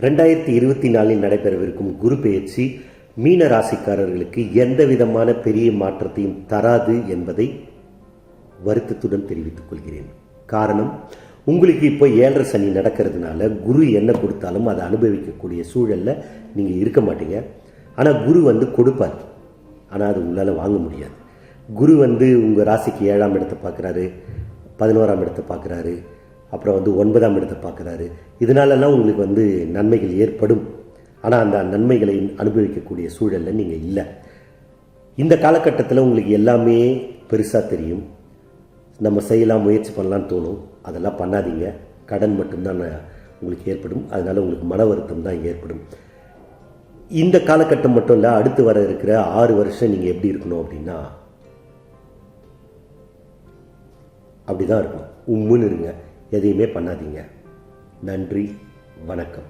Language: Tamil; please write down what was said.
2024 நடைபெறவிருக்கும் குரு பெயர்ச்சி மீன ராசிக்காரர்களுக்கு எந்த விதமான பெரிய மாற்றத்தையும் தராது என்பதை வருத்தத்துடன் தெரிவித்துக் கொள்கிறேன். காரணம், உங்களுக்கு இப்போ 7.5 சனி நடக்கிறதுனால குரு என்ன கொடுத்தாலும் அதை அனுபவிக்கக்கூடிய சூழலில் நீங்கள் இருக்க மாட்டீங்க. ஆனால் குரு கொடுப்பார், ஆனால் அது உங்களால் வாங்க முடியாது. குரு உங்கள் ராசிக்கு 7ஆம் இடத்தை பார்க்குறாரு, 11ஆம் இடத்தை பார்க்குறாரு, அப்புறம் 9ஆம் இடத்தை பார்க்குறாரு. இதனாலலாம் உங்களுக்கு நன்மைகள் ஏற்படும். ஆனால் அந்த நன்மைகளை அனுபவிக்கக்கூடிய சூழலில் நீங்கள் இல்லை. இந்த காலகட்டத்தில் உங்களுக்கு எல்லாமே பெருசாக தெரியும். நம்ம செய்யலாம், முயற்சி பண்ணலான்னு தோணும். அதெல்லாம் பண்ணாதீங்க. கடன் மட்டும்தான் உங்களுக்கு ஏற்படும். அதனால் உங்களுக்கு மன வருத்தம் தான் ஏற்படும். இந்த காலகட்டம் மட்டும் இல்லை, அடுத்து வர இருக்கிற 6 வருஷம் நீங்கள் எப்படி இருக்கணும் அப்படின்னா அப்படி தான் இருக்கணும். உம்முன்னு இருங்க, எதையுமே பண்ணாதீங்க. நன்றி, வணக்கம்.